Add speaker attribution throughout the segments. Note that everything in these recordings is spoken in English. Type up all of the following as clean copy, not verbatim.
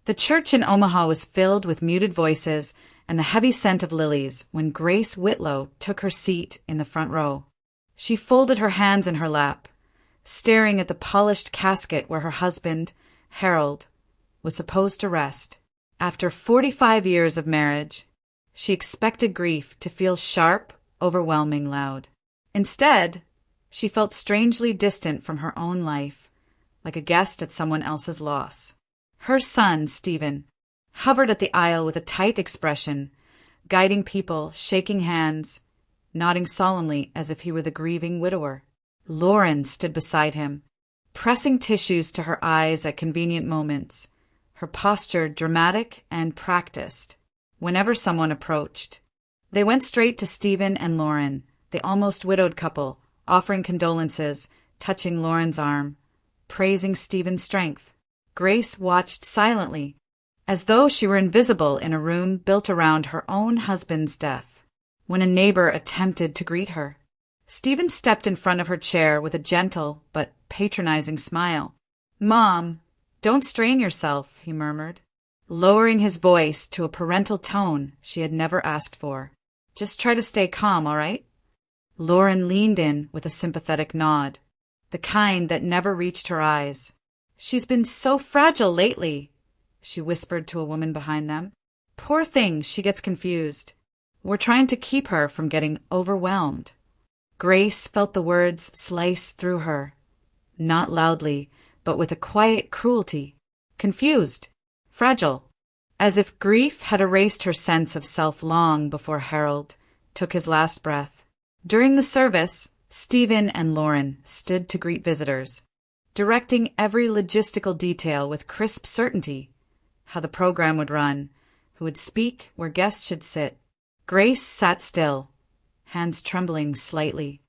Speaker 1: The church in Omaha was filled with muted voices and the heavy scent of lilies when Grace Whitlow took her seat in the front row. She folded her hands in her lap, staring at the polished casket where her husband, Harold, was supposed to rest. After 45 years of marriage, she expected grief to feel sharp, overwhelming, loud. Instead, she felt strangely distant from her own life, like a guest at someone else's loss. Her son, Stephen, hovered at the aisle with a tight expression, guiding people, shaking hands, nodding solemnly as if he were the grieving widower. Lauren stood beside him, pressing tissues to her eyes at convenient moments, her posture dramatic and practiced. Whenever someone approached, they went straight to Stephen and Lauren, the almost widowed couple, offering condolences, touching Lauren's arm, praising Stephen's strength. Grace watched silently, as though she were invisible in a room built around her own husband's death. When a neighbor attempted to greet her, Stephen stepped in front of her chair with a gentle but patronizing smile. "Mom, don't strain yourself," he murmured, lowering his voice to a parental tone she had never asked for. "Just try to stay calm, all right?" Lauren leaned in with a sympathetic nod, the kind that never reached her eyes. "She's been so fragile lately," she whispered to a woman behind them. "Poor thing, she gets confused. We're trying to keep her from getting overwhelmed." Grace felt the words slice through her, not loudly, but with a quiet cruelty. Confused, fragile, as if grief had erased her sense of self long before Harold took his last breath. During the service, Stephen and Lauren stood to greet visitors, directing every logistical detail with crisp certainty: how the program would run, who would speak, where guests should sit. Grace sat still, hands trembling slightly,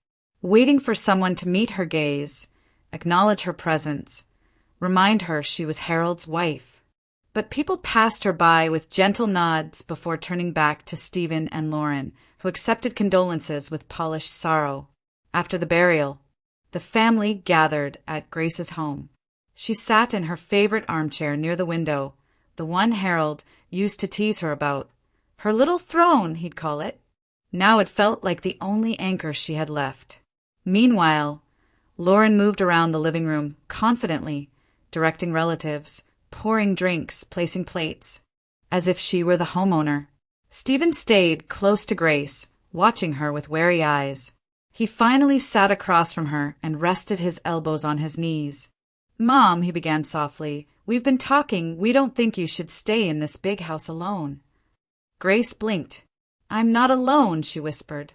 Speaker 1: waiting for someone to meet her gaze, acknowledge her presence, remind her she was Harold's wife. But people passed her by with gentle nods before turning back to Stephen and Lauren, who accepted condolences with polished sorrow. After the burial, the family gathered at Grace's home. She sat in her favorite armchair near the window, the one Harold used to tease her about. Her little throne, he'd call it. Now it felt like the only anchor she had left. Meanwhile, Lauren moved around the living room confidently, directing relatives, pouring drinks, placing plates, as if she were the homeowner. Stephen stayed close to Grace, watching her with wary eyes. He finally sat across from her and rested his elbows on his knees. "Mom," he began softly, "we've been talking. We don't think you should stay in this big house alone." Grace blinked. "I'm not alone," she whispered.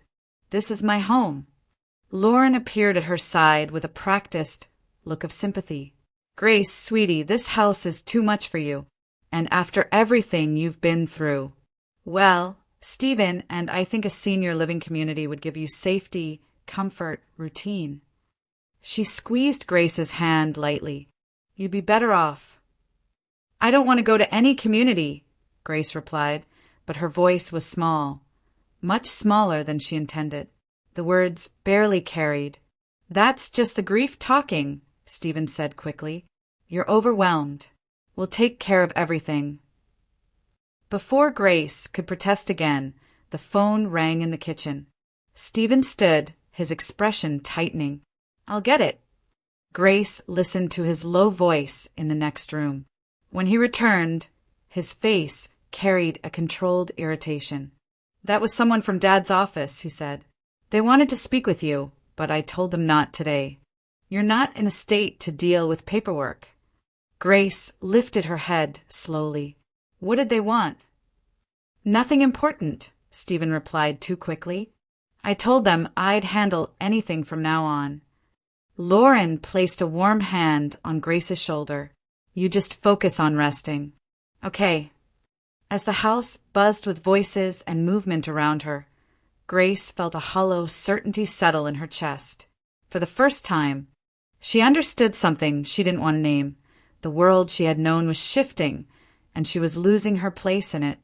Speaker 1: "This is my home." Lauren appeared at her side with a practiced look of sympathy. "Grace, sweetie, this house is too much for you. And after everything you've been through. Well, Stephen and I think a senior living community would give you safety, comfort, routine." She squeezed Grace's hand lightly. "You'd be better off." "I don't want to go to any community," Grace replied, but her voice was small, much smaller than she intended. The words barely carried. "That's just the grief talking," Stephen said quickly. "You're overwhelmed. We'll take care of everything." Before Grace could protest again, the phone rang in the kitchen. Stephen stood, his expression tightening. "I'll get it." Grace listened to his low voice in the next room. When he returned, his face carried a controlled irritation. "That was someone from Dad's office," he said. "They wanted to speak with you, but I told them not today. You're not in a state to deal with paperwork." Grace lifted her head slowly. "What did they want?" "Nothing important," Stephen replied too quickly. "I told them I'd handle anything from now on." Lauren placed a warm hand on Grace's shoulder. "You just focus on resting." "Okay." As the house buzzed with voices and movement around her, Grace felt a hollow certainty settle in her chest. For the first time, she understood something she didn't want to name. The world she had known was shifting, and she was losing her place in it.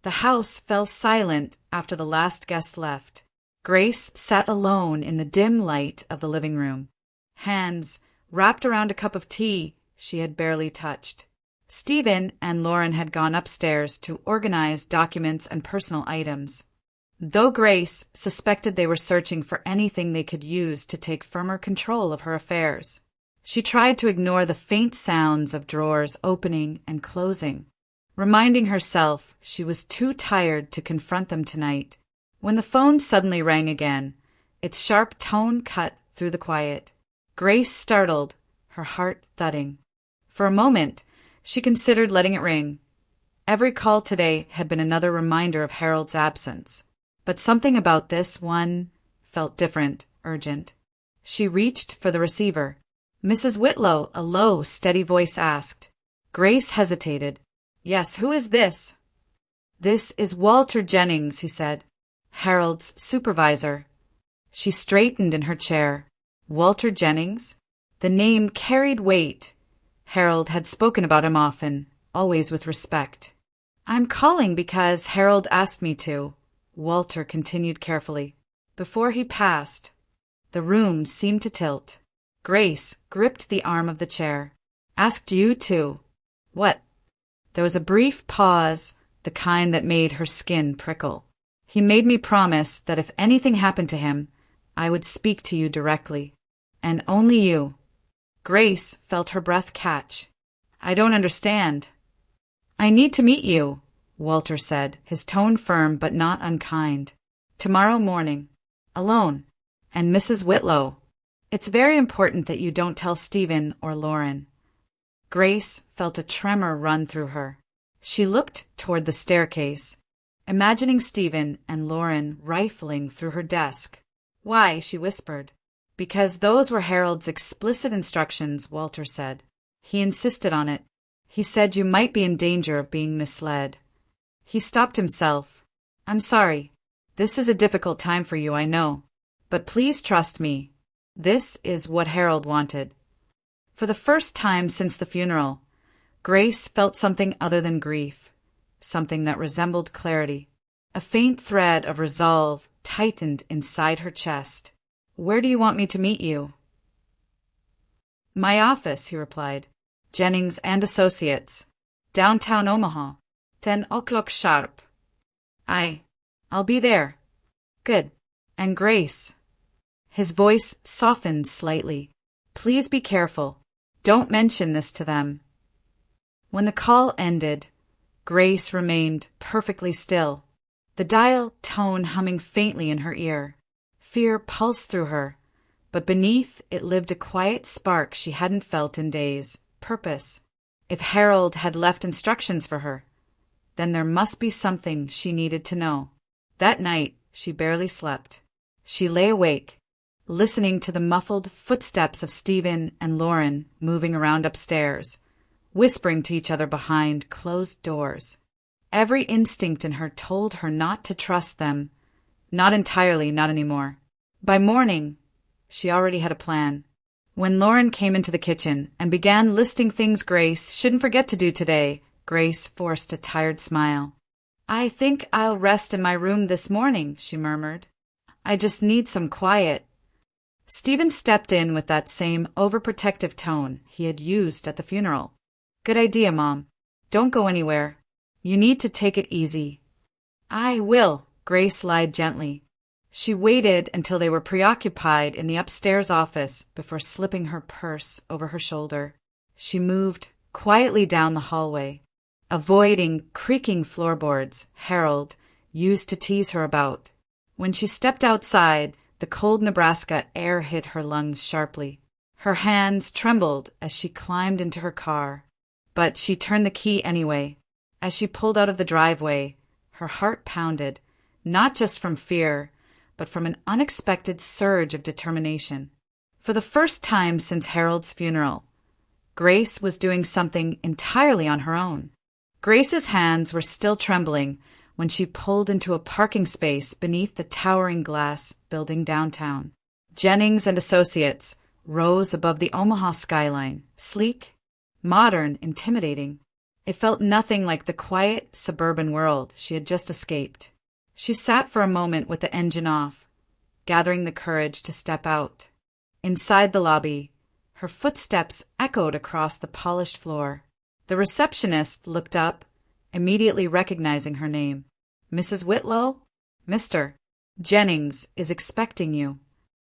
Speaker 1: The house fell silent after the last guest left. Grace sat alone in the dim light of the living room, hands wrapped around a cup of tea she had barely touched. Stephen and Lauren had gone upstairs to organize documents and personal items, though Grace suspected they were searching for anything they could use to take firmer control of her affairs. She tried to ignore the faint sounds of drawers opening and closing, reminding herself she was too tired to confront them tonight. When the phone suddenly rang again, its sharp tone cut through the quiet. Grace startled, her heart thudding. For a moment, she considered letting it ring. Every call today had been another reminder of Harold's absence, but something about this one felt different, urgent. She reached for the receiver. "Mrs. Whitlow," a low, steady voice asked. Grace hesitated. "Yes, who is this?" "This is Walter Jennings," he said. "Harold's supervisor." She straightened in her chair. Walter Jennings? The name carried weight. Harold had spoken about him often, always with respect. "I'm calling because Harold asked me to," Walter continued carefully. Before he passed, the room seemed to tilt. Grace gripped the arm of the chair. "Asked you to." "What?" There was a brief pause, the kind that made her skin prickle. "He made me promise that if anything happened to him, I would speak to you directly. And only you." Grace felt her breath catch. "I don't understand." "I need to meet you," Walter said, his tone firm but not unkind. "Tomorrow morning. Alone. And Mrs. Whitlow. It's very important that you don't tell Stephen or Lauren." Grace felt a tremor run through her. She looked toward the staircase, imagining Stephen and Lauren rifling through her desk. "Why?" she whispered. "Because those were Harold's explicit instructions," Walter said. "He insisted on it. He said you might be in danger of being misled." He stopped himself. "I'm sorry. This is a difficult time for you, I know. But please trust me. This is what Harold wanted." For the first time since the funeral, Grace felt something other than grief, something that resembled clarity. A faint thread of resolve tightened inside her chest. "Where do you want me to meet you?" "My office," he replied. "Jennings and Associates. Downtown Omaha. 10 o'clock sharp." I'll be there." "Good. And Grace." His voice softened slightly. "Please be careful. Don't mention this to them." When the call ended, Grace remained perfectly still, the dial tone humming faintly in her ear. Fear pulsed through her, but beneath it lived a quiet spark she hadn't felt in days. Purpose. If Harold had left instructions for her, then there must be something she needed to know. That night, she barely slept. She lay awake, listening to the muffled footsteps of Stephen and Lauren moving around upstairs, whispering to each other behind closed doors. Every instinct in her told her not to trust them. Not entirely, not anymore. By morning, she already had a plan. When Lauren came into the kitchen and began listing things Grace shouldn't forget to do today, Grace forced a tired smile. "I think I'll rest in my room this morning," she murmured. "I just need some quiet." Stephen stepped in with that same overprotective tone he had used at the funeral. "Good idea, Mom. Don't go anywhere. You need to take it easy." "I will," Grace lied gently. She waited until they were preoccupied in the upstairs office before slipping her purse over her shoulder. She moved quietly down the hallway, avoiding creaking floorboards Harold used to tease her about. When she stepped outside, the cold Nebraska air hit her lungs sharply. Her hands trembled as she climbed into her car, but she turned the key anyway. As she pulled out of the driveway, her heart pounded, not just from fear, but from an unexpected surge of determination. For the first time since Harold's funeral, Grace was doing something entirely on her own. Grace's hands were still trembling when she pulled into a parking space beneath the towering glass building downtown. Jennings and Associates rose above the Omaha skyline, sleek, modern, intimidating. It felt nothing like the quiet suburban world she had just escaped. She sat for a moment with the engine off, gathering the courage to step out. Inside the lobby, her footsteps echoed across the polished floor. The receptionist looked up, immediately recognizing her name. Mrs. Whitlow? Mr. Jennings is expecting you.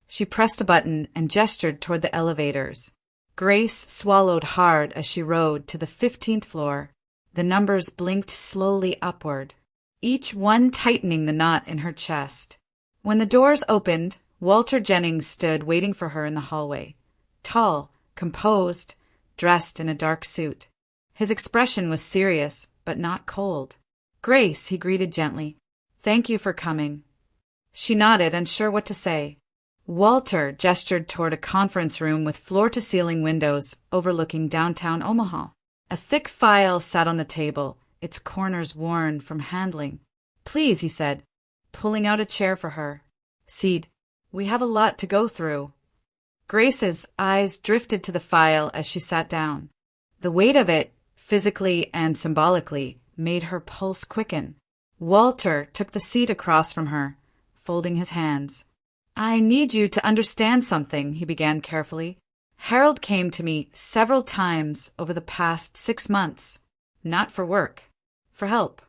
Speaker 1: She pressed a button and gestured toward the elevators. Grace swallowed hard as she rode to the 15th floor. The numbers blinked slowly upward, each one tightening the knot in her chest. When the doors opened, Walter Jennings stood waiting for her in the hallway. Tall, composed, dressed in a dark suit. His expression was serious, but not cold. "Grace," he greeted gently. "Thank you for coming." She nodded, unsure what to say. Walter gestured toward a conference room with floor-to-ceiling windows overlooking downtown Omaha. A thick file sat on the table, its corners worn from handling. "Please," he said, pulling out a chair for her. "Seed, we have a lot to go through." Grace's eyes drifted to the file as she sat down. The weight of it, physically and symbolically, made her pulse quicken. Walter took the seat across from her, folding his hands. "I need you to understand something," he began carefully. "Harold came to me several times over the past 6 months, not for work, for help."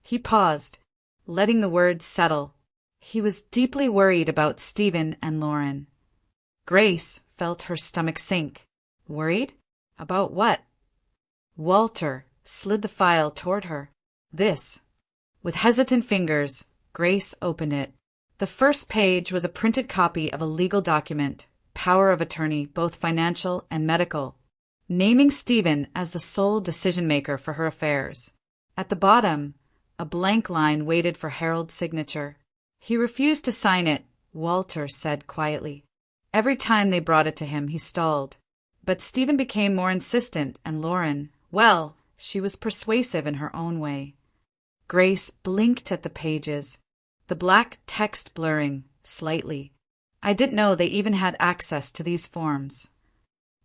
Speaker 1: He paused, letting the words settle. He was deeply worried about Stephen and Lauren. Grace felt her stomach sink. Worried? About what? Walter slid the file toward her. "This." With hesitant fingers, Grace opened it. The first page was a printed copy of a legal document, power of attorney, both financial and medical, naming Stephen as the sole decision-maker for her affairs. At the bottom, a blank line waited for Harold's signature. He refused to sign it, Walter said quietly. Every time they brought it to him, he stalled. But Stephen became more insistent, and Lauren, well, she was persuasive in her own way. Grace blinked at the pages, the black text blurring slightly. "I didn't know they even had access to these forms."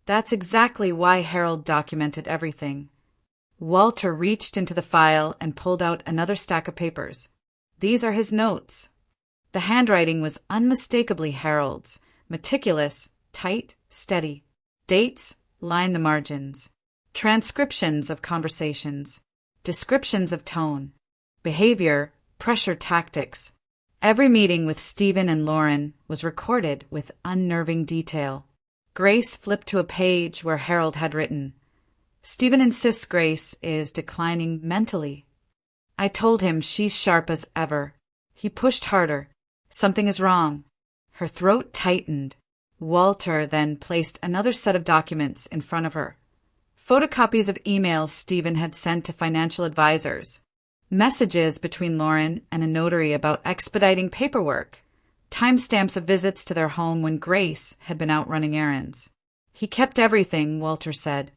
Speaker 1: That's exactly why Harold documented everything. Walter reached into the file and pulled out another stack of papers. "These are his notes." The handwriting was unmistakably Harold's, meticulous, tight, steady. Dates lined the margins. Transcriptions of conversations. Descriptions of tone. Behavior, pressure tactics. Every meeting with Stephen and Lauren was recorded with unnerving detail. Grace flipped to a page where Harold had written, "Stephen insists Grace is declining mentally. I told him she's sharp as ever." He pushed harder. "Something is wrong." Her throat tightened. Walter then placed another set of documents in front of her. Photocopies of emails Stephen had sent to financial advisors. Messages between Lauren and a notary about expediting paperwork. Timestamps of visits to their home when Grace had been out running errands. He kept everything, Walter said.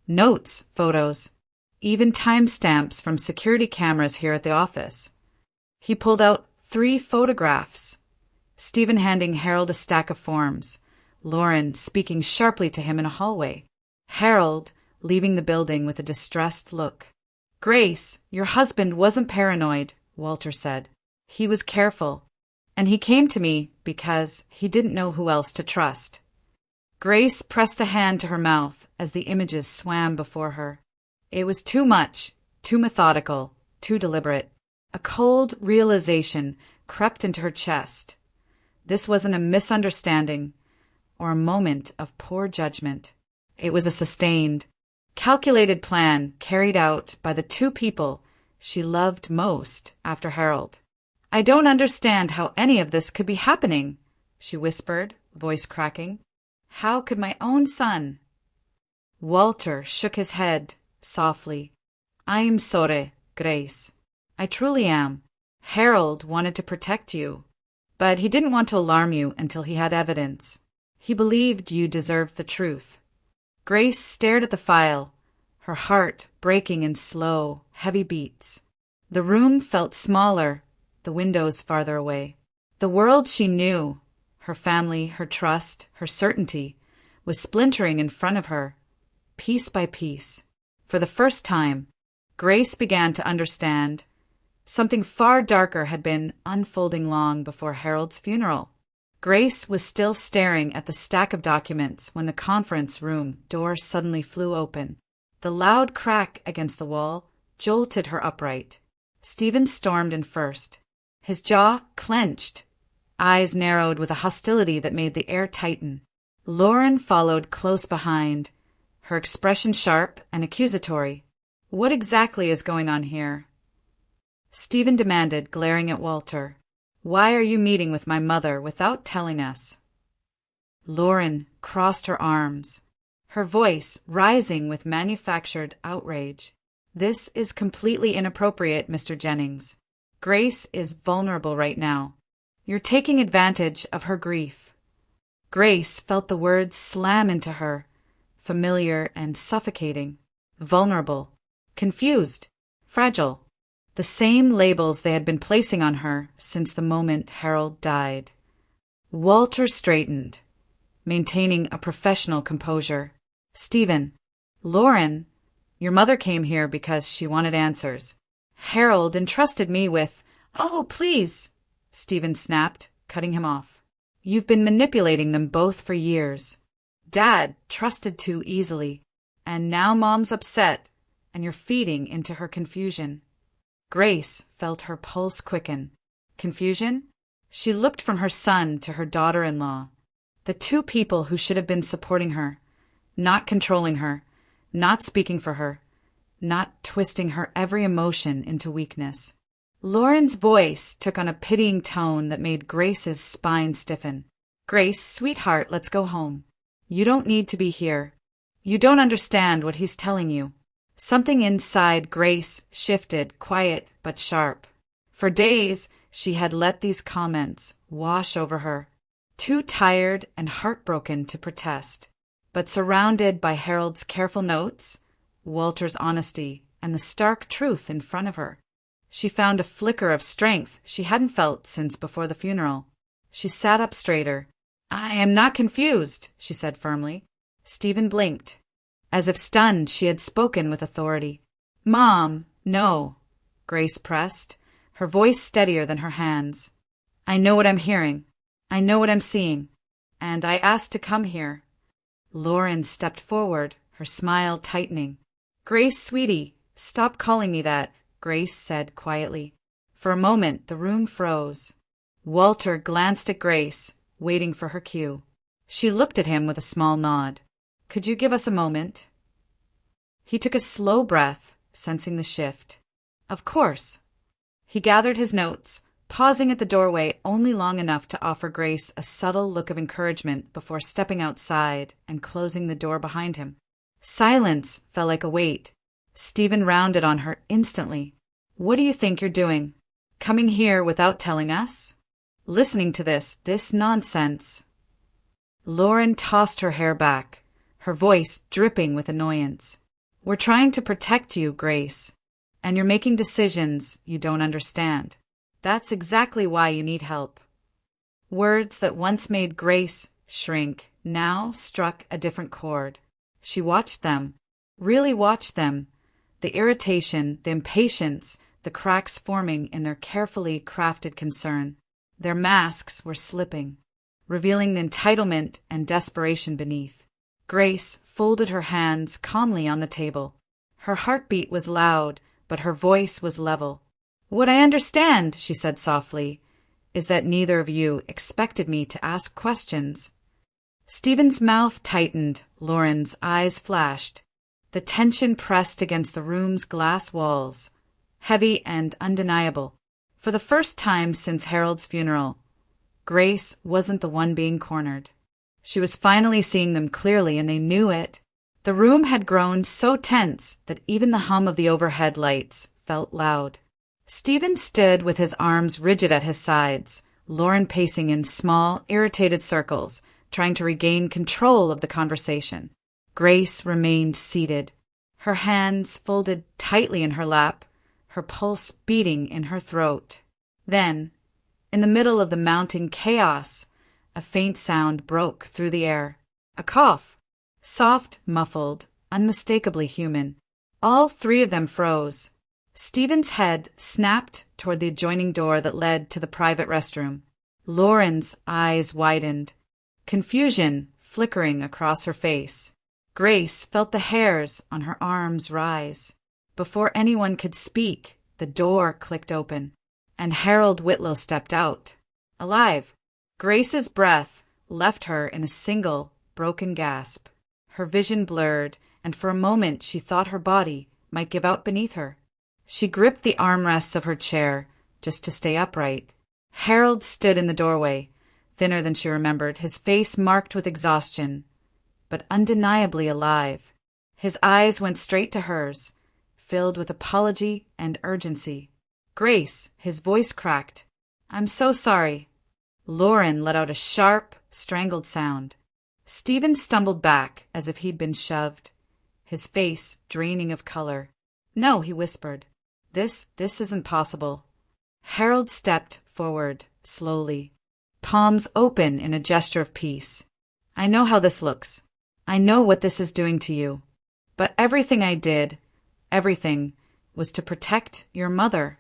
Speaker 1: Notes, photos, even timestamps from security cameras here at the office. He pulled out 3 photographs. Stephen handing Harold a stack of forms. Lauren speaking sharply to him in a hallway. Harold leaving the building with a distressed look. "Grace, your husband wasn't paranoid," Walter said. "He was careful. And he came to me because he didn't know who else to trust." Grace pressed a hand to her mouth as the images swam before her. It was too much, too methodical, too deliberate. A cold realization crept into her chest. This wasn't a misunderstanding or a moment of poor judgment. It was a sustained, calculated plan carried out by the 2 people she loved most after Harold. "I don't understand how any of this could be happening," she whispered, voice cracking. "How could my own son?" Walter shook his head softly. "I'm sorry, Grace. I truly am. Harold wanted to protect you, but he didn't want to alarm you until he had evidence. He believed you deserved the truth." Grace stared at the file, her heart breaking in slow, heavy beats. The room felt smaller, the windows farther away. The world she knew, her family, her trust, her certainty, was splintering in front of her, piece by piece. For the first time, Grace began to understand something far darker had been unfolding long before Harold's funeral. Grace was still staring at the stack of documents when the conference room door suddenly flew open. The loud crack against the wall jolted her upright. Stephen stormed in first. His jaw clenched, eyes narrowed with a hostility that made the air tighten. Lauren followed close behind, her expression sharp and accusatory. "What exactly is going on here?" Stephen demanded, glaring at Walter. "Why are you meeting with my mother without telling us?" Lauren crossed her arms, her voice rising with manufactured outrage. "This is completely inappropriate, Mr. Jennings. Grace is vulnerable right now. You're taking advantage of her grief." Grace felt the words slam into her, familiar and suffocating. Vulnerable, confused, fragile. The same labels they had been placing on her since the moment Harold died. Walter straightened, maintaining a professional composure. "Stephen, Lauren, your mother came here because she wanted answers. Harold entrusted me with—" "Oh, please!" Stephen snapped, cutting him off. "You've been manipulating them both for years. Dad trusted too easily, and now Mom's upset, and you're feeding into her confusion." Grace felt her pulse quicken. Confusion? She looked from her son to her daughter-in-law, the two people who should have been supporting her, not controlling her, not speaking for her, not twisting her every emotion into weakness. Lauren's voice took on a pitying tone that made Grace's spine stiffen. "Grace, sweetheart, let's go home. You don't need to be here. You don't understand what he's telling you." Something inside Grace shifted, quiet but sharp. For days, she had let these comments wash over her, too tired and heartbroken to protest. But surrounded by Harold's careful notes, Walter's honesty, and the stark truth in front of her, she found a flicker of strength she hadn't felt since before the funeral. She sat up straighter. "I am not confused," she said firmly. Stephen blinked. As if stunned, she had spoken with authority. "Mom, no," Grace pressed, her voice steadier than her hands. "I know what I'm hearing. I know what I'm seeing. And I asked to come here." Lauren stepped forward, her smile tightening. "Grace, sweetie, stop calling me that," Grace said quietly. For a moment, the room froze. Walter glanced at Grace, waiting for her cue. She looked at him with a small nod. "Could you give us a moment?" He took a slow breath, sensing the shift. "Of course." He gathered his notes, pausing at the doorway only long enough to offer Grace a subtle look of encouragement before stepping outside and closing the door behind him. Silence felt like a weight. Stephen rounded on her instantly. "What do you think you're doing? Coming here without telling us? Listening to this nonsense?" Lauren tossed her hair back, her voice dripping with annoyance. "We're trying to protect you, Grace, and you're making decisions you don't understand. That's exactly why you need help." Words that once made Grace shrink now struck a different chord. She watched them, really watched them, the irritation, the impatience, the cracks forming in their carefully crafted concern. Their masks were slipping, revealing the entitlement and desperation beneath. Grace folded her hands calmly on the table. Her heartbeat was loud, but her voice was level. "What I understand," she said softly, "is that neither of you expected me to ask questions." Stephen's mouth tightened, Lauren's eyes flashed. The tension pressed against the room's glass walls, heavy and undeniable. For the first time since Harold's funeral, Grace wasn't the one being cornered. She was finally seeing them clearly, and they knew it. The room had grown so tense that even the hum of the overhead lights felt loud. Stephen stood with his arms rigid at his sides, Lauren pacing in small, irritated circles, trying to regain control of the conversation. Grace remained seated, her hands folded tightly in her lap, her pulse beating in her throat. Then, in the middle of the mounting chaos, a faint sound broke through the air. A cough. Soft, muffled, unmistakably human. All three of them froze. Stephen's head snapped toward the adjoining door that led to the private restroom. Lauren's eyes widened, confusion flickering across her face. Grace felt the hairs on her arms rise. Before anyone could speak, the door clicked open, and Harold Whitlow stepped out. Alive. Grace's breath left her in a single, broken gasp. Her vision blurred, and for a moment she thought her body might give out beneath her. She gripped the armrests of her chair just to stay upright. Harold stood in the doorway, thinner than she remembered, his face marked with exhaustion, but undeniably alive. His eyes went straight to hers, filled with apology and urgency. "Grace," his voice cracked. "I'm so sorry." Lauren let out a sharp, strangled sound. Stephen stumbled back as if he'd been shoved, his face draining of color. "No," he whispered. This isn't possible." Harold stepped forward, slowly, palms open in a gesture of peace. "I know how this looks. I know what this is doing to you. But everything I did, everything, was to protect your mother."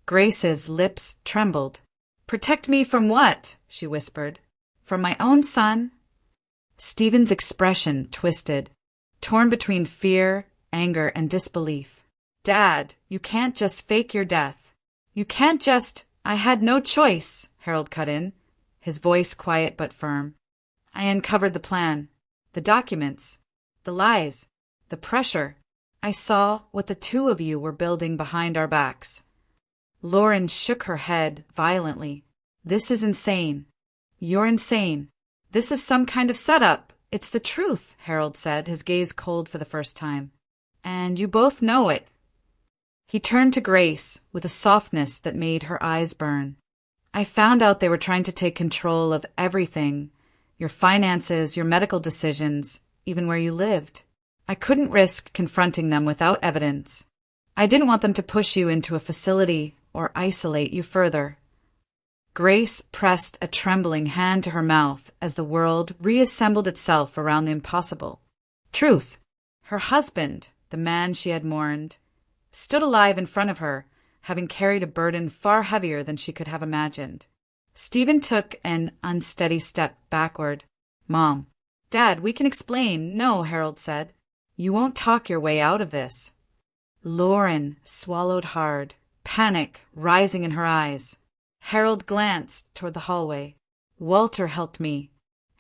Speaker 1: Grace's lips trembled. "Protect me from what?" she whispered. "From my own son?" Stephen's expression twisted, torn between fear, anger, and disbelief. "Dad, you can't just fake your death. You can't just—" "I had no choice," Harold cut in, his voice quiet but firm. "I uncovered the plan, the documents, the lies, the pressure. I saw what the two of you were building behind our backs." Lauren shook her head violently. "This is insane. You're insane. This is some kind of setup. It's the truth," Harold said, his gaze cold for the first time. "And you both know it." He turned to Grace with a softness that made her eyes burn. "I found out they were trying to take control of everything, your finances, your medical decisions, even where you lived. I couldn't risk confronting them without evidence. I didn't want them to push you into a facility or isolate you further." Grace pressed a trembling hand to her mouth as the world reassembled itself around the impossible. Truth. Her husband, the man she had mourned, stood alive in front of her, having carried a burden far heavier than she could have imagined. Stephen took an unsteady step backward. "Mom." "Dad, we can explain." "No," Harold said. "You won't talk your way out of this." Lauren swallowed hard, panic rising in her eyes. Harold glanced toward the hallway. "Walter helped me,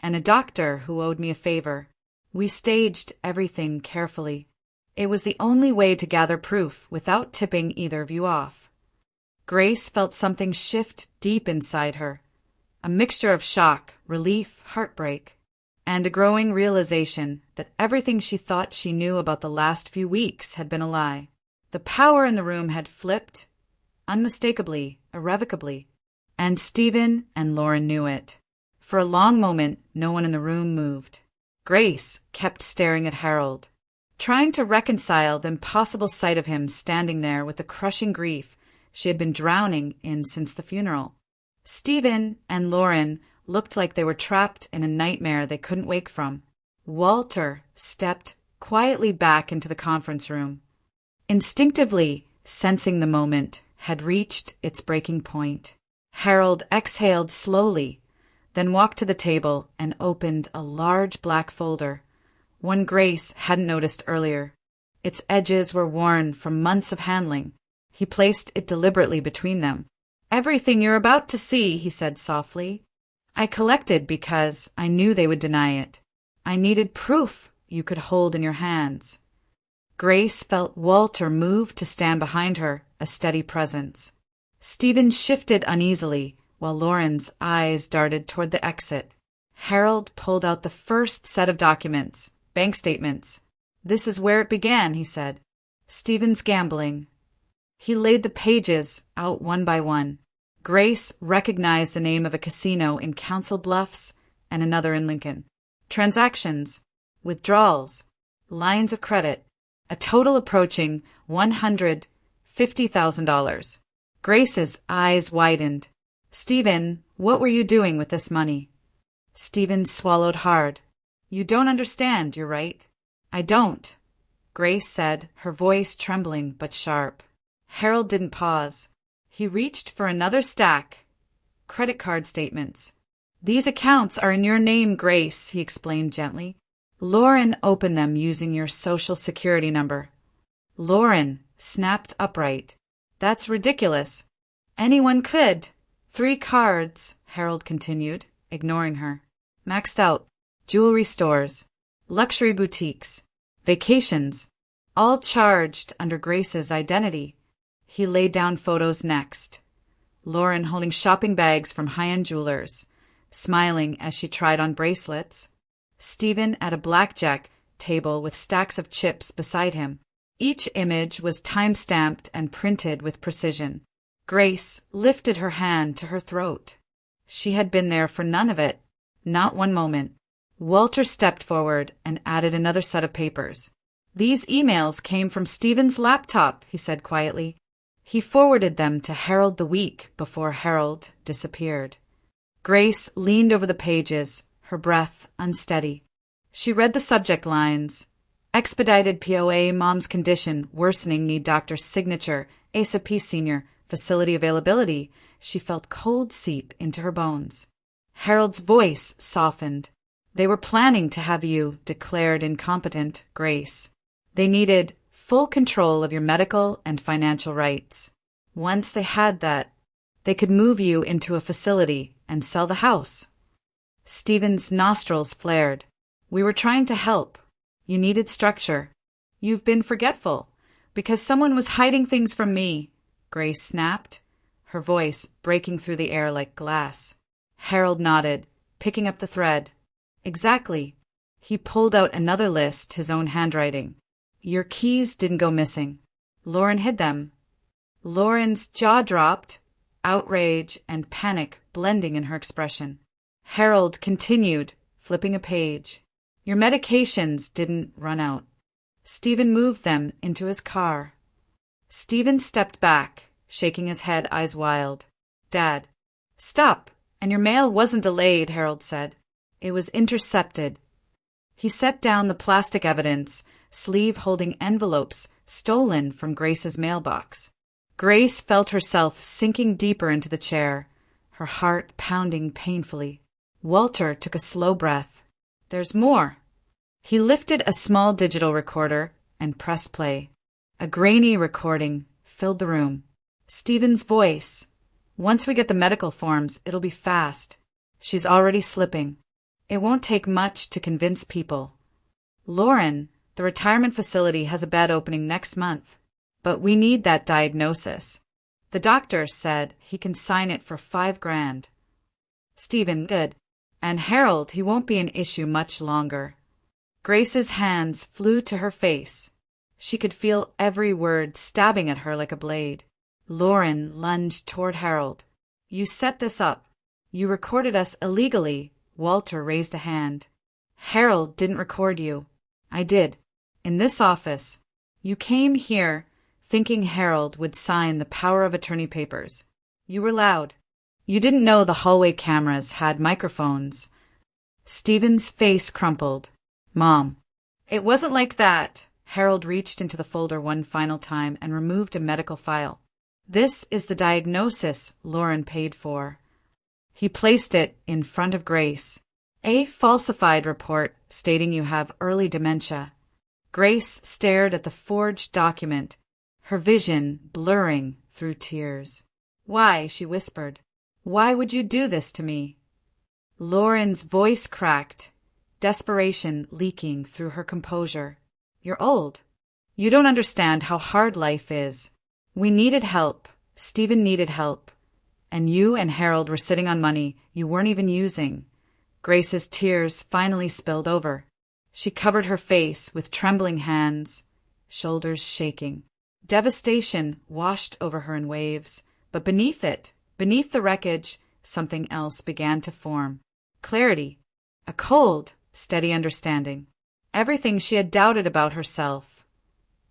Speaker 1: and a doctor who owed me a favor. We staged everything carefully. It was the only way to gather proof without tipping either of you off." Grace felt something shift deep inside her, a mixture of shock, relief, heartbreak, and a growing realization that everything she thought she knew about the last few weeks had been a lie. The power in the room had flipped, unmistakably, irrevocably, and Stephen and Lauren knew it. For a long moment, no one in the room moved. Grace kept staring at Harold, trying to reconcile the impossible sight of him standing there with the crushing grief she had been drowning in since the funeral. Stephen and Lauren looked like they were trapped in a nightmare they couldn't wake from. Walter stepped quietly back into the conference room, instinctively sensing the moment had reached its breaking point. Harold exhaled slowly, then walked to the table and opened a large black folder, one Grace hadn't noticed earlier. Its edges were worn from months of handling. He placed it deliberately between them. "Everything you're about to see," he said softly, "I collected because I knew they would deny it. I needed proof you could hold in your hands." Grace felt Walter move to stand behind her, a steady presence. Stephen shifted uneasily, while Lauren's eyes darted toward the exit. Harold pulled out the first set of documents, bank statements. "This is where it began," he said. "Stephen's gambling." He laid the pages out one by one. Grace recognized the name of a casino in Council Bluffs and another in Lincoln. Transactions, withdrawals, lines of credit, a total approaching $150,000. Grace's eyes widened. "Stephen, what were you doing with this money?" Stephen swallowed hard. "You don't understand, you're right." "I don't," Grace said, her voice trembling but sharp. Harold didn't pause. He reached for another stack. Credit card statements. "These accounts are in your name, Grace," he explained gently. Lauren opened them using your social security number. Lauren snapped upright. That's ridiculous. Anyone could. 3 cards, Harold continued, ignoring her. Maxed out. Jewelry stores. Luxury boutiques. Vacations. All charged under Grace's identity. He laid down photos next. Lauren holding shopping bags from high-end jewelers, smiling as she tried on bracelets. Stephen at a blackjack table with stacks of chips beside him. Each image was time-stamped and printed with precision. Grace lifted her hand to her throat. She had been there for none of it, not one moment. Walter stepped forward and added another set of papers. These emails came from Stephen's laptop, he said quietly. He forwarded them to Harold the week before Harold disappeared. Grace leaned over the pages, her breath unsteady. She read the subject lines. Expedited POA, mom's condition, worsening, need doctor's signature, Asa P. Sr., facility availability. She felt cold seep into her bones. Harold's voice softened. They were planning to have you declared incompetent, Grace. They needed full control of your medical and financial rights. Once they had that, they could move you into a facility and sell the house. Stephen's nostrils flared. We were trying to help. You needed structure. You've been forgetful, because someone was hiding things from me, Grace snapped, her voice breaking through the air like glass. Harold nodded, picking up the thread. Exactly. He pulled out another list, his own handwriting. Your keys didn't go missing. Lauren hid them. Lauren's jaw dropped, outrage and panic blending in her expression. Harold continued, flipping a page. Your medications didn't run out. Stephen moved them into his car. Stephen stepped back, shaking his head, eyes wild. Dad. Stop. And your mail wasn't delayed, Harold said. It was intercepted. He set down the plastic evidence, sleeve holding envelopes stolen from Grace's mailbox. Grace felt herself sinking deeper into the chair, her heart pounding painfully. Walter took a slow breath. There's more. He lifted a small digital recorder and pressed play. A grainy recording filled the room. Stephen's voice. Once we get the medical forms, it'll be fast. She's already slipping. It won't take much to convince people. Lauren, the retirement facility has a bed opening next month, but we need that diagnosis. The doctor said he can sign it for $5,000. Stephen, good. And Harold, he won't be an issue much longer. Grace's hands flew to her face. She could feel every word stabbing at her like a blade. Lauren lunged toward Harold. You set this up. You recorded us illegally. Walter raised a hand. Harold didn't record you. I did. In this office. You came here thinking Harold would sign the power of attorney papers. You were loud. You didn't know the hallway cameras had microphones. Stephen's face crumpled. Mom. It wasn't like that. Harold reached into the folder one final time and removed a medical file. This is the diagnosis Lauren paid for. He placed it in front of Grace. A falsified report stating you have early dementia. Grace stared at the forged document, her vision blurring through tears. Why, she whispered. Why would you do this to me? Lauren's voice cracked, desperation leaking through her composure. You're old. You don't understand how hard life is. We needed help. Stephen needed help. And you and Harold were sitting on money you weren't even using. Grace's tears finally spilled over. She covered her face with trembling hands, shoulders shaking. Devastation washed over her in waves, but beneath it, beneath the wreckage, something else began to form. Clarity. A cold, steady understanding. Everything she had doubted about herself.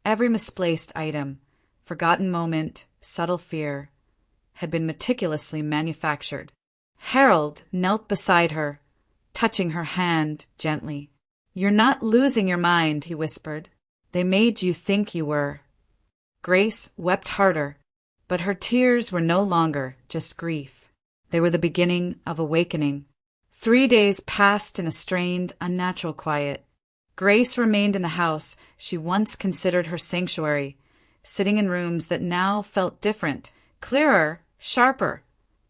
Speaker 1: Every misplaced item, forgotten moment, subtle fear, had been meticulously manufactured. Harold knelt beside her, touching her hand gently. You're not losing your mind, he whispered. They made you think you were. Grace wept harder, but her tears were no longer just grief. They were the beginning of awakening. 3 days passed in a strained, unnatural quiet. Grace remained in the house she once considered her sanctuary, sitting in rooms that now felt different, clearer, sharper,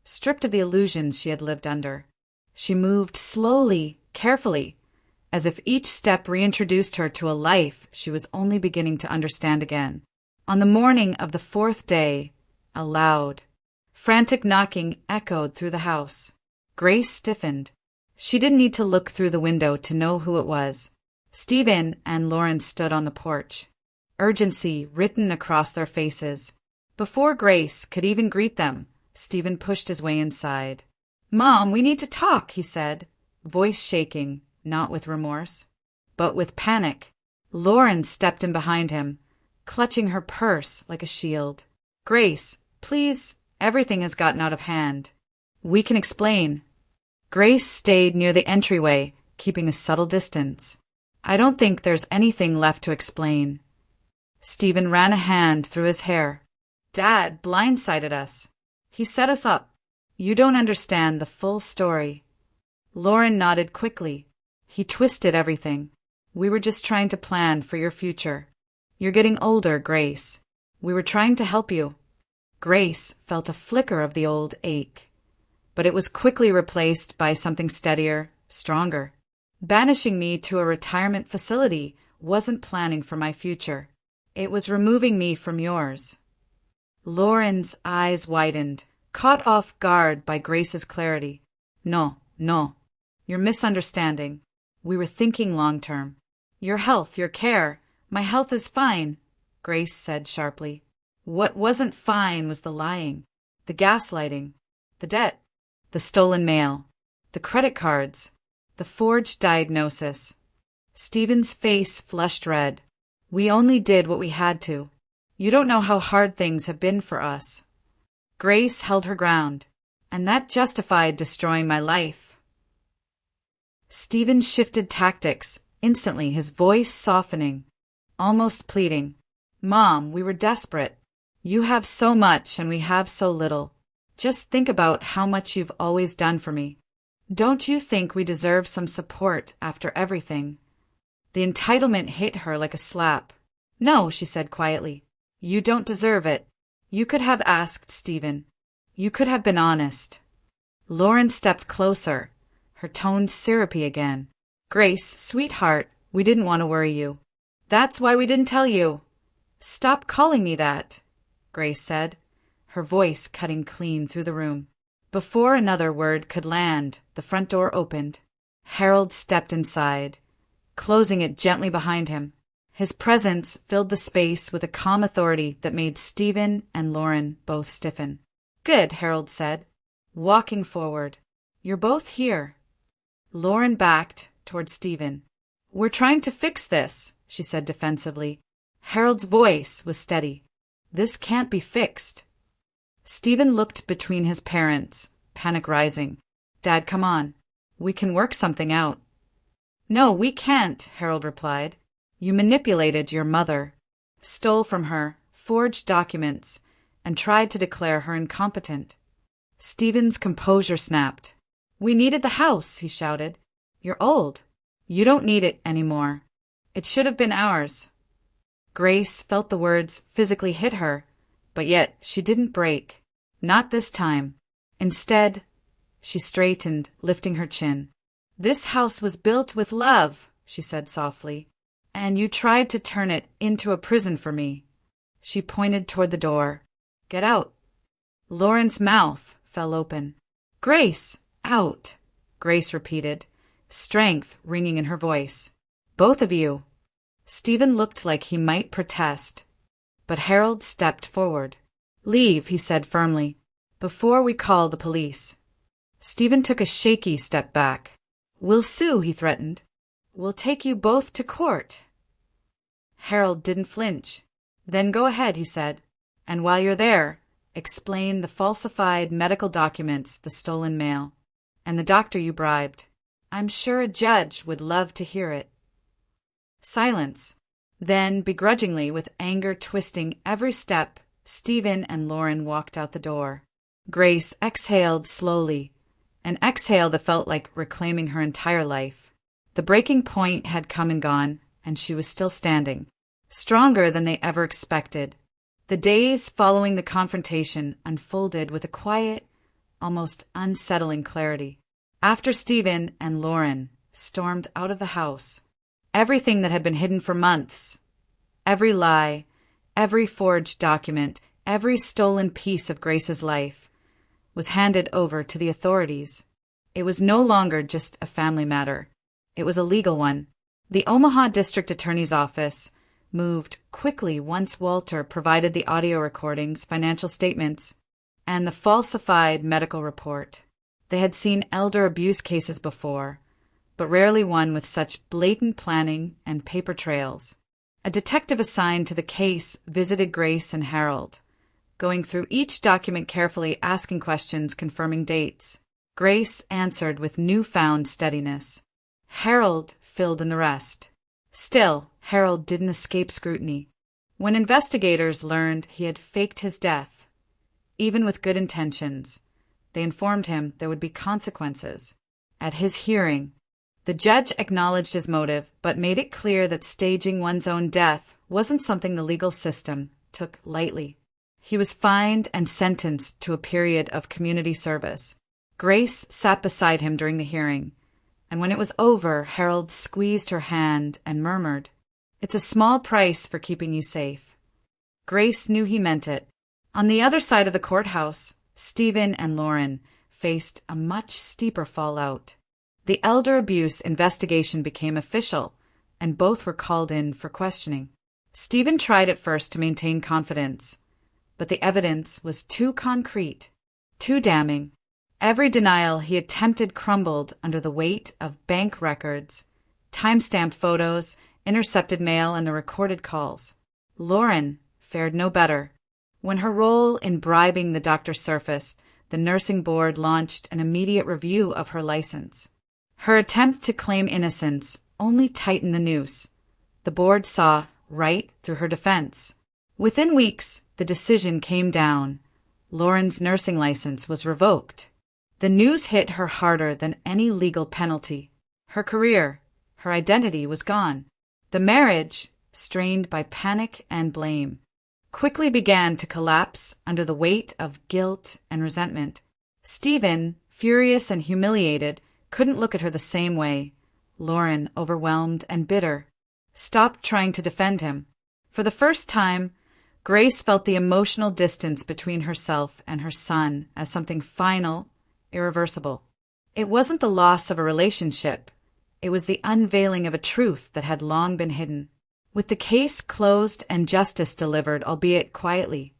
Speaker 1: stripped of the illusions she had lived under. She moved slowly, carefully, as if each step reintroduced her to a life she was only beginning to understand again. On the morning of the fourth day, a loud, frantic knocking echoed through the house. Grace stiffened. She didn't need to look through the window to know who it was. Stephen and Lauren stood on the porch, urgency written across their faces. Before Grace could even greet them, Stephen pushed his way inside. "Mom, we need to talk," he said, voice shaking, not with remorse, but with panic. Lauren stepped in behind him, clutching her purse like a shield. "Grace, please, everything has gotten out of hand. We can explain." Grace stayed near the entryway, keeping a subtle distance. "I don't think there's anything left to explain." Stephen ran a hand through his hair. "Dad blindsided us. He set us up. You don't understand the full story." Lauren nodded quickly. "He twisted everything. We were just trying to plan for your future. You're getting older, Grace. We were trying to help you." Grace felt a flicker of the old ache, but it was quickly replaced by something steadier, stronger. "Banishing me to a retirement facility wasn't planning for my future. It was removing me from yours." Lauren's eyes widened, caught off guard by Grace's clarity. No, you're misunderstanding. We were thinking long-term. Your health, your care. My health is fine," Grace said sharply. "What wasn't fine was the lying, the gaslighting, the debt, the stolen mail, the credit cards, the forged diagnosis." Stephen's face flushed red. "We only did what we had to. You don't know how hard things have been for us." Grace held her ground. "And that justified destroying my life." Stephen shifted tactics, instantly, his voice softening, almost pleading. "Mom, we were desperate. You have so much and we have so little. Just think about how much you've always done for me. Don't you think we deserve some support after everything?" The entitlement hit her like a slap. "No," she said quietly. "You don't deserve it. You could have asked Stephen. You could have been honest." Lauren stepped closer, her tone syrupy again. "Grace, sweetheart, we didn't want to worry you. That's why we didn't tell you." "Stop calling me that," Grace said, her voice cutting clean through the room. Before another word could land, the front door opened. Harold stepped inside, closing it gently behind him. His presence filled the space with a calm authority that made Stephen and Lauren both stiffen. "Good," Harold said, walking forward. "You're both here." Lauren backed toward Stephen. "We're trying to fix this," she said defensively. Harold's voice was steady. "This can't be fixed." Stephen looked between his parents, panic rising. "Dad, come on. We can work something out." "No, we can't," Harold replied. "You manipulated your mother, stole from her, forged documents, and tried to declare her incompetent." Stephen's composure snapped. "We needed the house," he shouted. "You're old. You don't need it anymore. It should have been ours." Grace felt the words physically hit her, but yet she didn't break. Not this time. Instead, she straightened, lifting her chin. "This house was built with love," she said softly, "and you tried to turn it into a prison for me." She pointed toward the door. "Get out." Lauren's mouth fell open. "Grace, out," Grace repeated, strength ringing in her voice. "Both of you." Stephen looked like he might protest, but Harold stepped forward. "Leave," he said firmly, "before we call the police." Stephen took a shaky step back. "We'll sue," he threatened. "We'll take you both to court." Harold didn't flinch. "Then go ahead," he said, "and while you're there, explain the falsified medical documents, the stolen mail, and the doctor you bribed. I'm sure a judge would love to hear it." Silence. Then, begrudgingly, with anger twisting every step, Stephen and Lauren walked out the door. Grace exhaled slowly, an exhale that felt like reclaiming her entire life. The breaking point had come and gone, and she was still standing, stronger than they ever expected. The days following the confrontation unfolded with a quiet, almost unsettling clarity. After Stephen and Lauren stormed out of the house, everything that had been hidden for months, every lie, every forged document, every stolen piece of Grace's life, was handed over to the authorities. It was no longer just a family matter. It was a legal one. The Omaha District Attorney's Office moved quickly once Walter provided the audio recordings, financial statements, and the falsified medical report. They had seen elder abuse cases before, but rarely one with such blatant planning and paper trails. A detective assigned to the case visited Grace and Harold, going through each document carefully, asking questions, confirming dates. Grace answered with newfound steadiness. Harold filled in the rest. Still, Harold didn't escape scrutiny. When investigators learned he had faked his death, even with good intentions, they informed him there would be consequences. At his hearing, the judge acknowledged his motive, but made it clear that staging one's own death wasn't something the legal system took lightly. He was fined and sentenced to a period of community service. Grace sat beside him during the hearing, and when it was over, Harold squeezed her hand and murmured, "It's a small price for keeping you safe." Grace knew he meant it. On the other side of the courthouse, Stephen and Lauren faced a much steeper fallout. The elder abuse investigation became official, and both were called in for questioning. Stephen tried at first to maintain confidence, but the evidence was too concrete, too damning. Every denial he attempted crumbled under the weight of bank records, time-stamped photos, intercepted mail, and the recorded calls. Lauren fared no better. When her role in bribing the doctor surfaced, the nursing board launched an immediate review of her license. Her attempt to claim innocence only tightened the noose. The board saw right through her defense. Within weeks, the decision came down. Lauren's nursing license was revoked. The news hit her harder than any legal penalty. Her career, her identity was gone. The marriage, strained by panic and blame, quickly began to collapse under the weight of guilt and resentment. Stephen, furious and humiliated, couldn't look at her the same way. Lauren, overwhelmed and bitter, stopped trying to defend him. For the first time, Grace felt the emotional distance between herself and her son as something final, irreversible. It wasn't the loss of a relationship. It was the unveiling of a truth that had long been hidden. With the case closed and justice delivered, albeit quietly,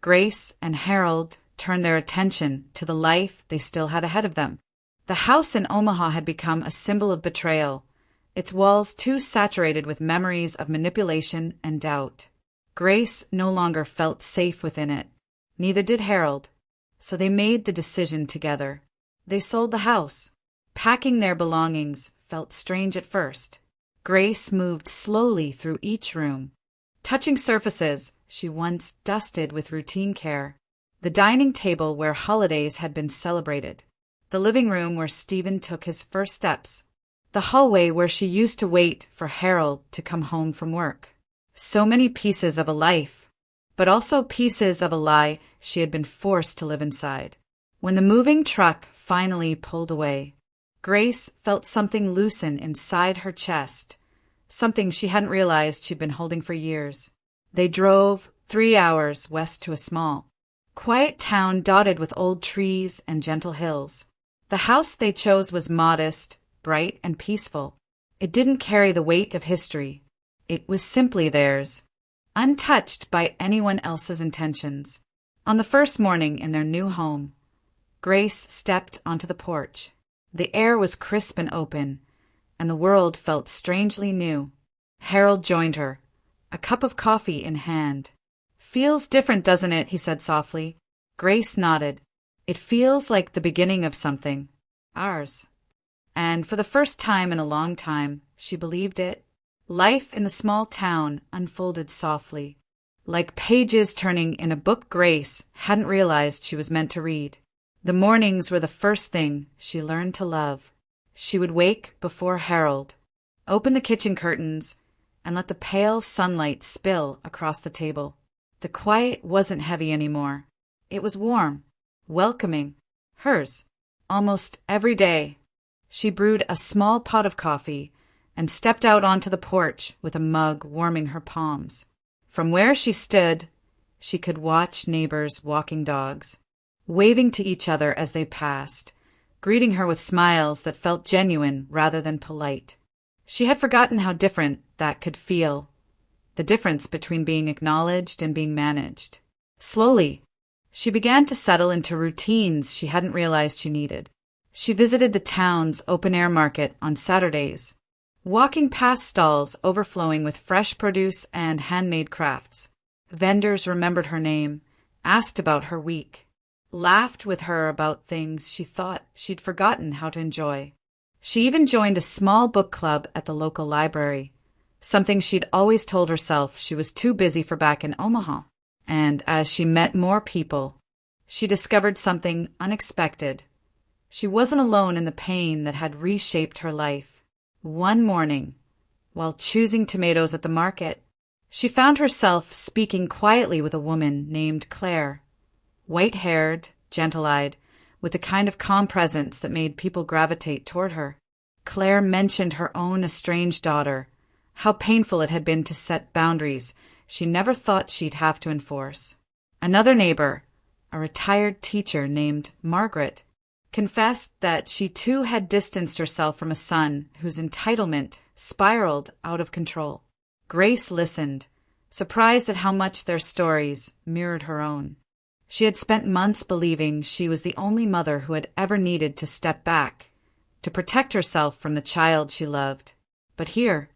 Speaker 1: Grace and Harold turned their attention to the life they still had ahead of them. The house in Omaha had become a symbol of betrayal, its walls too saturated with memories of manipulation and doubt. Grace no longer felt safe within it. Neither did Harold. So they made the decision together. They sold the house. Packing their belongings felt strange at first. Grace moved slowly through each room, touching surfaces she once dusted with routine care. The dining table where holidays had been celebrated. The living room where Stephen took his first steps. The hallway where she used to wait for Harold to come home from work. So many pieces of a life, but also pieces of a lie she had been forced to live inside. When the moving truck finally pulled away, Grace felt something loosen inside her chest, something she hadn't realized she'd been holding for years. They drove 3 hours west to a small, quiet town dotted with old trees and gentle hills. The house they chose was modest, bright, and peaceful. It didn't carry the weight of history. It was simply theirs, untouched by anyone else's intentions. On the first morning in their new home, Grace stepped onto the porch. The air was crisp and open, and the world felt strangely new. Harold joined her, a cup of coffee in hand. "Feels different, doesn't it?" he said softly. Grace nodded. "It feels like the beginning of something. Ours." And for the first time in a long time, she believed it. Life in the small town unfolded softly, like pages turning in a book Grace hadn't realized she was meant to read. The mornings were the first thing she learned to love. She would wake before Harold, open the kitchen curtains, and let the pale sunlight spill across the table. The quiet wasn't heavy anymore. It was warm, welcoming, hers, almost every day. She brewed a small pot of coffee and stepped out onto the porch with a mug warming her palms. From where she stood, she could watch neighbors walking dogs, waving to each other as they passed, greeting her with smiles that felt genuine rather than polite. She had forgotten how different that could feel, the difference between being acknowledged and being managed. Slowly, she began to settle into routines she hadn't realized she needed. She visited the town's open-air market on Saturdays, walking past stalls overflowing with fresh produce and handmade crafts. Vendors remembered her name, asked about her week, laughed with her about things she thought she'd forgotten how to enjoy. She even joined a small book club at the local library, something she'd always told herself she was too busy for back in Omaha. And as she met more people, she discovered something unexpected. She wasn't alone in the pain that had reshaped her life. One morning, while choosing tomatoes at the market, she found herself speaking quietly with a woman named Claire, white-haired, gentle-eyed, with the kind of calm presence that made people gravitate toward her. Claire mentioned her own estranged daughter, how painful it had been to set boundaries she never thought she'd have to enforce. Another neighbor, a retired teacher named Margaret, confessed that she too had distanced herself from a son whose entitlement spiraled out of control. Grace listened, surprised at how much their stories mirrored her own. She had spent months believing she was the only mother who had ever needed to step back, to protect herself from the child she loved. But here,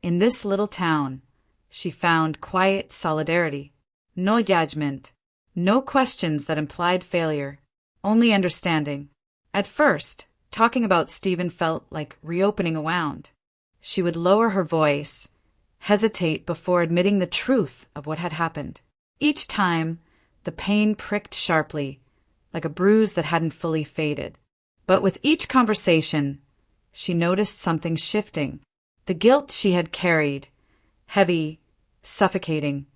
Speaker 1: in this little town, she found quiet solidarity. No judgment, no questions that implied failure, only understanding. At first, talking about Stephen felt like reopening a wound. She would lower her voice, hesitate before admitting the truth of what had happened. Each time, the pain pricked sharply, like a bruise that hadn't fully faded. But with each conversation, she noticed something shifting. The guilt she had carried, heavy, suffocating,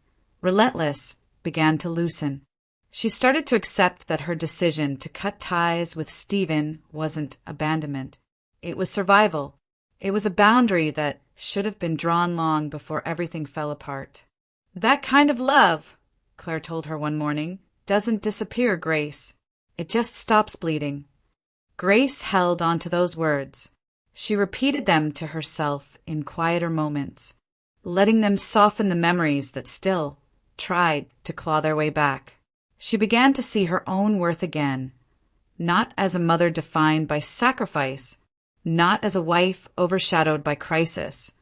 Speaker 1: relentless, began to loosen. She started to accept that her decision to cut ties with Stephen wasn't abandonment. It was survival. It was a boundary that should have been drawn long before everything fell apart. "That kind of love," Claire told her one morning, "doesn't disappear, Grace. It just stops bleeding." Grace held on to those words. She repeated them to herself in quieter moments, letting them soften the memories that still tried to claw their way back. She began to see her own worth again, not as a mother defined by sacrifice, not as a wife overshadowed by crisis,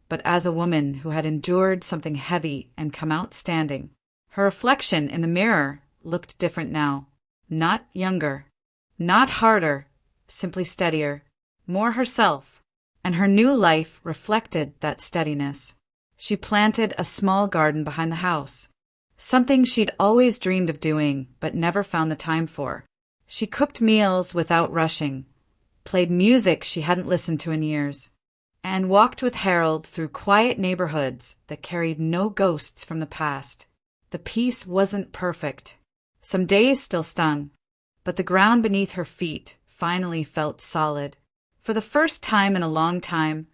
Speaker 1: but as a woman who had endured something heavy and come out standing. Her reflection in the mirror looked different now. Not younger, not harder, simply steadier, more herself. And her new life reflected that steadiness. She planted a small garden behind the house, something she'd always dreamed of doing but never found the time for. She cooked meals without rushing, played music she hadn't listened to in years, and walked with Harold through quiet neighborhoods that carried no ghosts from the past. The peace wasn't perfect. Some days still stung, but the ground beneath her feet finally felt solid. For the first time in a long time,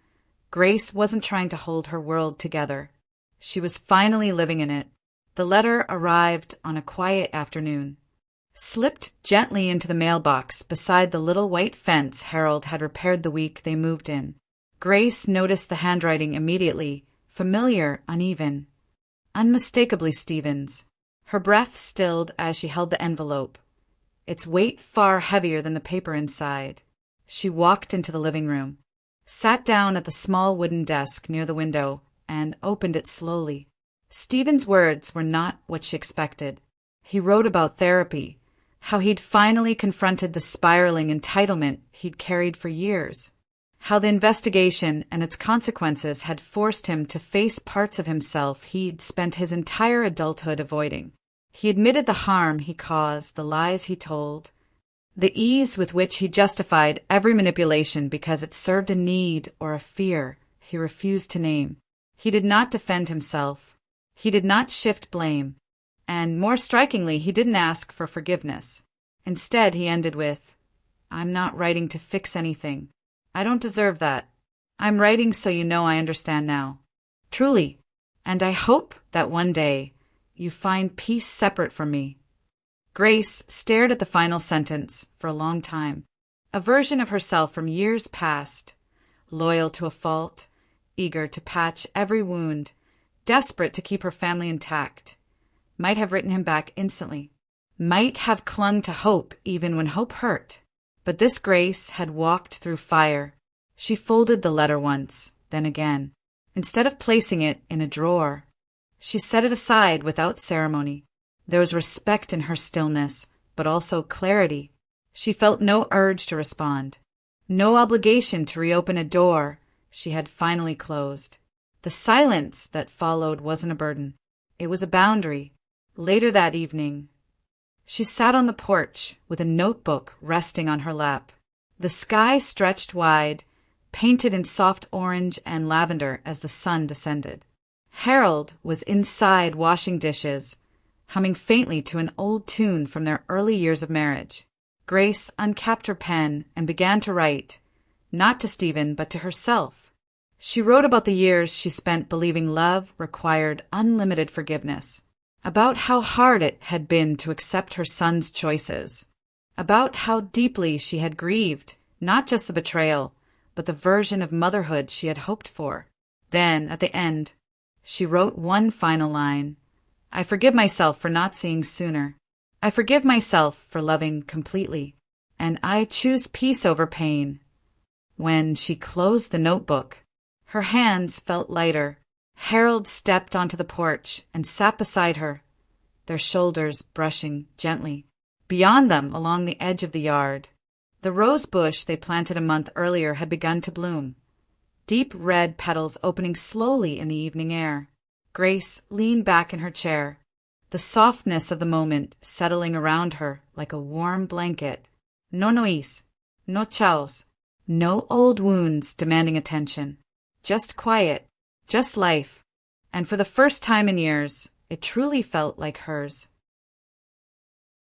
Speaker 1: Grace wasn't trying to hold her world together. She was finally living in it. The letter arrived on a quiet afternoon, slipped gently into the mailbox beside the little white fence Harold had repaired the week they moved in. Grace noticed the handwriting immediately, familiar, uneven, unmistakably Stephen's. Her breath stilled as she held the envelope, its weight far heavier than the paper inside. She walked into the living room, sat down at the small wooden desk near the window, and opened it slowly. Stephen's words were not what she expected. He wrote about therapy, how he'd finally confronted the spiraling entitlement he'd carried for years, how the investigation and its consequences had forced him to face parts of himself he'd spent his entire adulthood avoiding. He admitted the harm he caused, the lies he told, The ease with which he justified every manipulation because it served a need or a fear he refused to name. He did not defend himself. He did not shift blame. And more strikingly, he didn't ask for forgiveness. Instead, he ended with, "I'm not writing to fix anything. I don't deserve that. I'm writing so you know I understand now. Truly. And I hope that one day you find peace separate from me." Grace stared at the final sentence for a long time. A version of herself from years past, loyal to a fault, eager to patch every wound, desperate to keep her family intact, might have written him back instantly, might have clung to hope even when hope hurt. But this Grace had walked through fire. She folded the letter once, then again. Instead of placing it in a drawer, she set it aside without ceremony. There was respect in her stillness, but also clarity. She felt no urge to respond, no obligation to reopen a door she had finally closed. The silence that followed wasn't a burden. It was a boundary. Later that evening, she sat on the porch with a notebook resting on her lap. The sky stretched wide, painted in soft orange and lavender as the sun descended. Harold was inside washing dishes, humming faintly to an old tune from their early years of marriage. Grace uncapped her pen and began to write, not to Stephen, but to herself. She wrote about the years she spent believing love required unlimited forgiveness, about how hard it had been to accept her son's choices, about how deeply she had grieved, not just the betrayal, but the version of motherhood she had hoped for. Then, at the end, she wrote one final line. "I forgive myself for not seeing sooner. I forgive myself for loving completely. And I choose peace over pain." When she closed the notebook, her hands felt lighter. Harold stepped onto the porch and sat beside her, their shoulders brushing gently. Beyond them, along the edge of the yard, the rose bush they planted a month earlier had begun to bloom, deep red petals opening slowly in the evening air. Grace leaned back in her chair, the softness of the moment settling around her like a warm blanket. No noise, no chaos, no old wounds demanding attention. Just quiet, just life. And for the first time in years, it truly felt like hers.